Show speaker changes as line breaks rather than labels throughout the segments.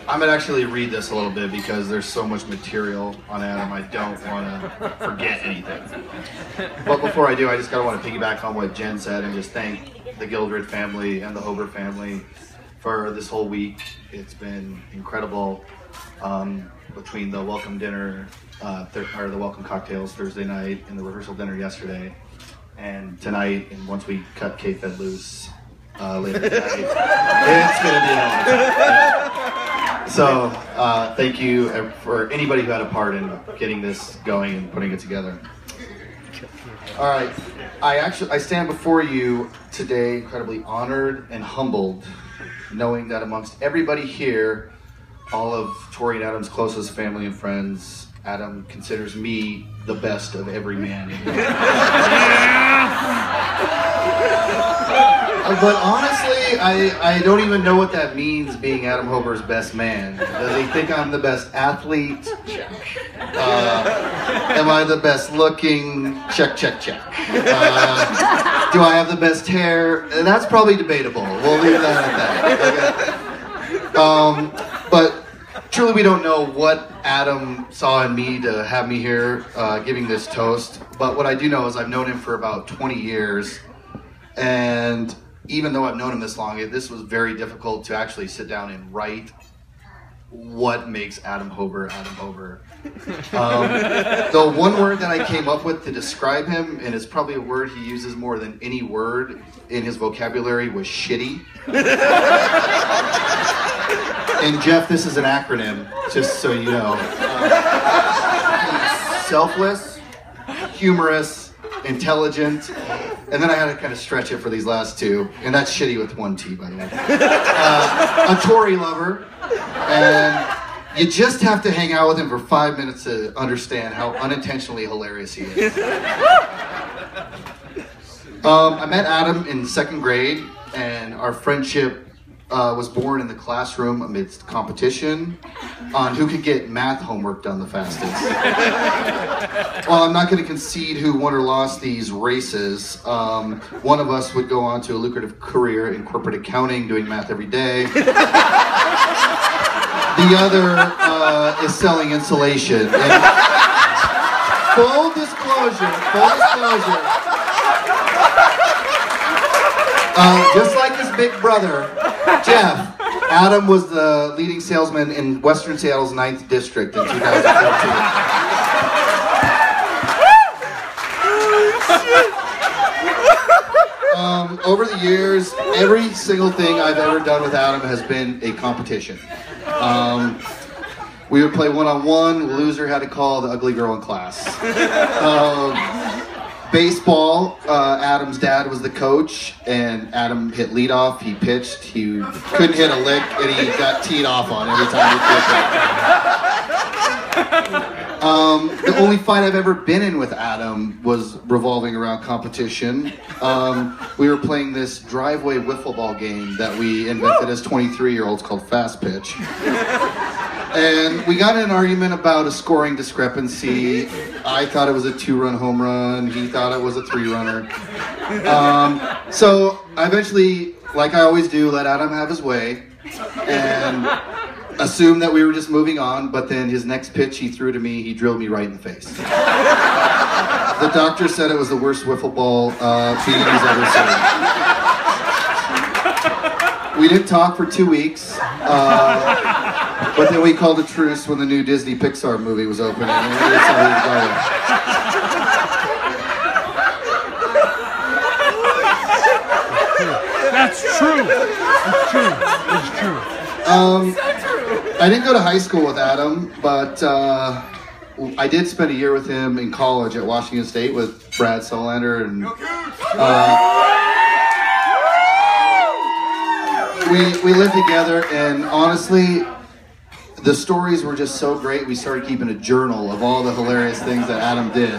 I'm gonna actually read this a little bit because there's so much material on Adam. I don't want to forget anything. But before I do, I just want to piggyback on what Jen said and just thank the Gildred family and the Hober family for this whole week. It's been incredible. Between the welcome dinner, or the welcome cocktails Thursday night and the rehearsal dinner yesterday, and tonight, and once we cut K-Fed loose later tonight, it's gonna be an So thank you for anybody who had a part in getting this going and putting it together. All right, I stand before you today incredibly honored and humbled, knowing that amongst everybody here, all of Tori and Adam's closest family and friends, Adam considers me the best of every man in here. But honestly, I don't even know what that means, being Adam Hober's best man. Does he think I'm the best athlete? Check. Am I the best looking? Check, check, check. Do I have the best hair? That's probably debatable. We'll leave that at that. Okay. But truly, we don't know what Adam saw in me to have me here giving this toast. But what I do know is I've known him for about 20 years. And even though I've known him this long, this was very difficult to actually sit down and write what makes Adam Hober Adam Hober. The one word that I came up with to describe him, and it's probably a word he uses more than any word in his vocabulary, was shitty. And Jeff, this is an acronym, just so you know. Selfless, humorous, intelligent, and then I had to kind of stretch it for these last two, and that's shitty with one T, by the way. A Tory lover, and you just have to hang out with him for 5 minutes to understand how unintentionally hilarious he is. I met Adam in 2nd grade, and our friendship was born in the classroom amidst competition on who could get math homework done the fastest. Well, I'm not going to concede who won or lost these races. One of us would go on to a lucrative career in corporate accounting, doing math every day. The other is selling insulation. And full disclosure. Just like his big brother, Jeff, Adam was the leading salesman in Western Seattle's 9th District in 2014. Over the years, every single thing I've ever done with Adam has been a competition. We would play one-on-one. The loser had to call the ugly girl in class. Baseball, Adam's dad was the coach, and Adam hit leadoff. He pitched. He couldn't hit a lick, and he got teed off on every time he pitched. The only fight I've ever been in with Adam was revolving around competition. We were playing this driveway wiffle ball game that we invented as 23-year-olds called Fast Pitch. And we got in an argument about a scoring discrepancy. I thought it was a 2-run home run. He thought it was a 3-runner. So I eventually, like I always do, let Adam have his way and assumed that we were just moving on. But then his next pitch he threw to me, he drilled me right in the face. The doctor said it was the worst wiffle ball beating he's ever seen. We didn't talk for 2 weeks. But then we called a truce when the new Disney Pixar movie was opening. And that's how we going.
That's true. It's true. It's true.
I didn't go to high school with Adam, but I did spend a year with him in college at Washington State with Brad Solander, and we lived together. And honestly, the stories were just so great, we started keeping a journal of all the hilarious things that Adam did.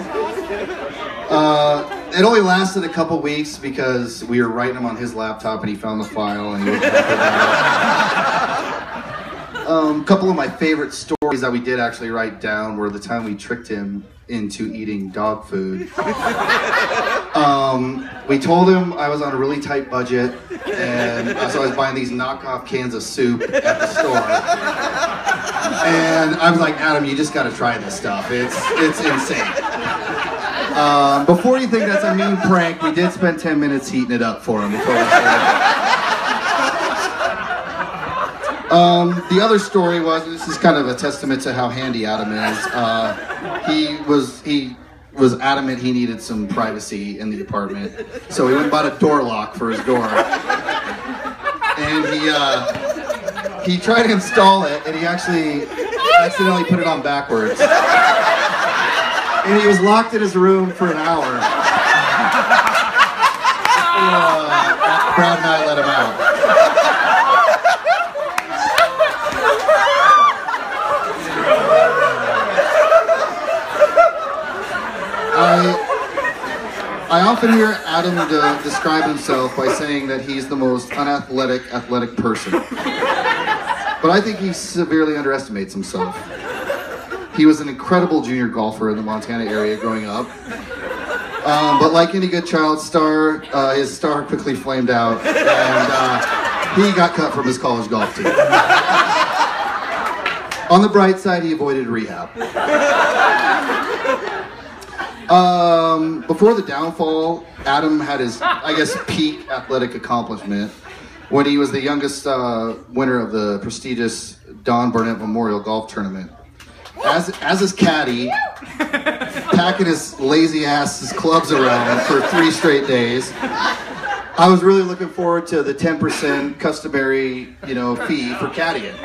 It only lasted a couple weeks because we were writing them on his laptop and he found the file and he was a couple of my favorite stories that we did actually write down were the time we tricked him into eating dog food. We told him I was on a really tight budget, and so I was buying these knockoff cans of soup at the store. And I was like, Adam, you just got to try this stuff. It's insane. Before you think that's a mean prank, we did spend 10 minutes heating it up for him before we started. The other story was, this is kind of a testament to how handy Adam is. He was adamant he needed some privacy in the apartment, so he went and bought a door lock for his door. And he tried to install it, and he actually accidentally put it on backwards. And he was locked in his room for an hour. Brad and I let him out. I often hear Adam describe himself by saying that he's the most athletic person. But I think he severely underestimates himself. He was an incredible junior golfer in the Montana area growing up. But like any good child star, his star quickly flamed out, and he got cut from his college golf team. On the bright side, he avoided rehab. Before the downfall, Adam had his, I guess, peak athletic accomplishment when he was the youngest winner of the prestigious Don Barnett Memorial Golf Tournament. As his caddy, packing his lazy his clubs around for 3 straight days, I was really looking forward to the 10% customary, fee for caddying.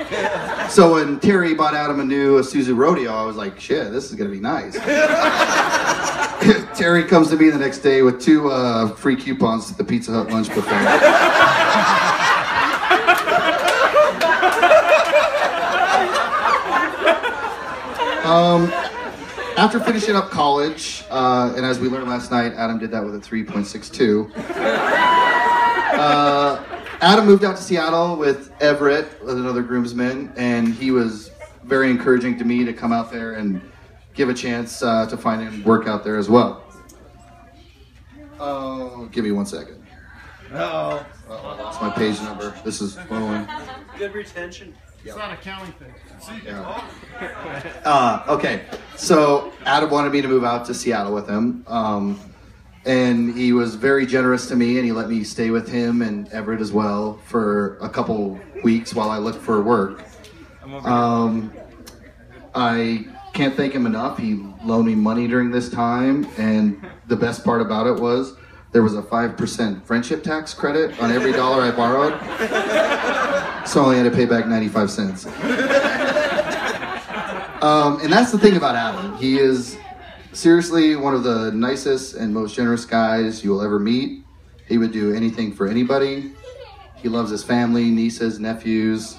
So when Terry bought Adam a new Isuzu Rodeo, I was like, shit, this is gonna be nice. Terry comes to me the next day with 2 free coupons to the Pizza Hut lunch buffet. After finishing up college, and as we learned last night, Adam did that with a 3.62. Adam moved out to Seattle with Everett, with another groomsman, and he was very encouraging to me to come out there and give a chance to find him work out there as well. Give me 1 second. I lost my page number. This is flowing.
Good retention.
It's not a counting thing.
Yeah. Okay, so Adam wanted me to move out to Seattle with him, and he was very generous to me, and he let me stay with him and Everett as well for a couple weeks while I looked for work. I can't thank him enough. He loaned me money during this time, and the best part about it was there was a 5% friendship tax credit on every dollar I borrowed, so I only had to pay back 95 cents. And that's the thing about Adam. He is seriously one of the nicest and most generous guys you will ever meet. He would do anything for anybody. He loves his family, nieces, nephews,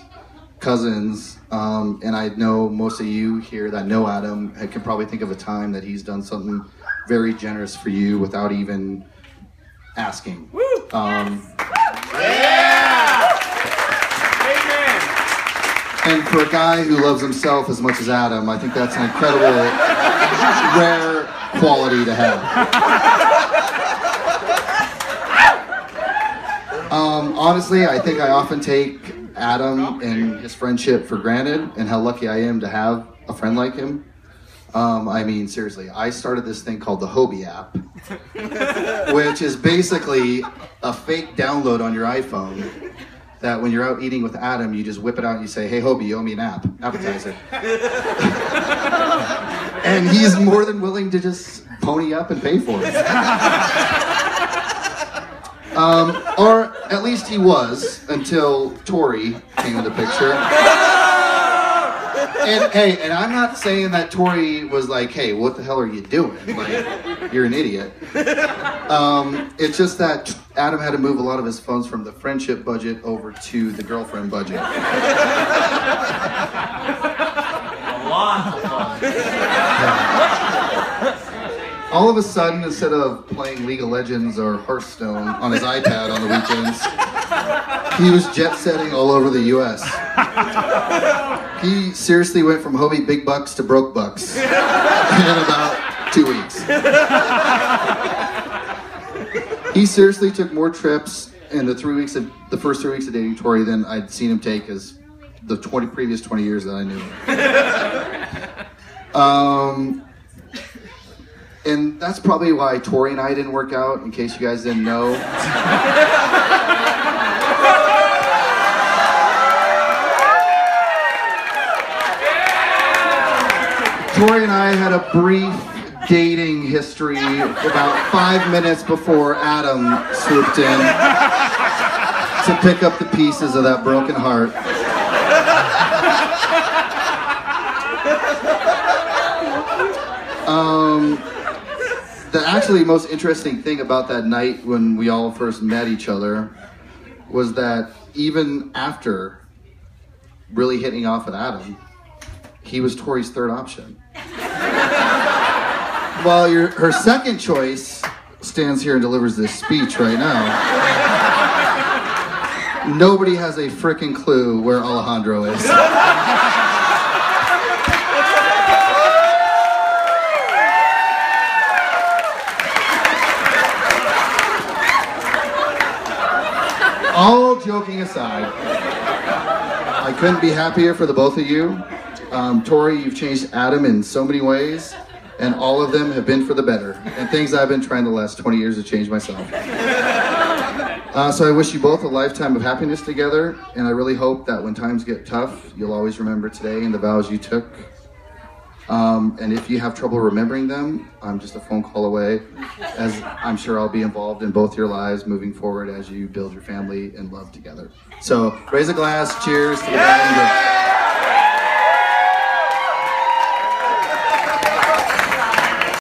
cousins, and I know most of you here that know Adam can probably think of a time that he's done something very generous for you without even asking. And for a guy who loves himself as much as Adam, I think that's an incredible, rare quality to have. Honestly, I think I often take Adam and his friendship for granted, and how lucky I am to have a friend like him. I mean, seriously, I started this thing called the Hobie app, which is basically a fake download on your iPhone that when you're out eating with Adam, you just whip it out and you say, hey, Hobie, you owe me an appetizer. And he's more than willing to just pony up and pay for it. Or at least he was, until Tori came into the picture. And hey, and I'm not saying that Tori was like, hey, what the hell are you doing? Like, you're an idiot. It's just that Adam had to move a lot of his funds from the friendship budget over to the girlfriend budget.
A lot of fun.
All of a sudden, instead of playing League of Legends or Hearthstone on his iPad on the weekends, he was jet-setting all over the U.S. He seriously went from Hobie big bucks to broke bucks in about 2 weeks. He seriously took more trips in the first 3 weeks of dating Tori than I'd seen him take as the previous 20 years that I knew him. And that's probably why Tori and I didn't work out, in case you guys didn't know. Tori and I had a brief dating history about 5 minutes before Adam swooped in to pick up the pieces of that broken heart. The actually most interesting thing about that night when we all first met each other was that even after really hitting off with Adam, he was Tori's third option. While her second choice stands here and delivers this speech right now, nobody has a frickin' clue where Alejandro is. All joking aside, I couldn't be happier for the both of you. Tori, you've changed Adam in so many ways, and all of them have been for the better, and things I've been trying the last 20 years to change myself. So I wish you both a lifetime of happiness together, and I really hope that when times get tough, you'll always remember today and the vows you took. And if you have trouble remembering them, I'm just a phone call away, as I'm sure I'll be involved in both your lives moving forward as you build your family and love together. So raise a glass, cheers to the band.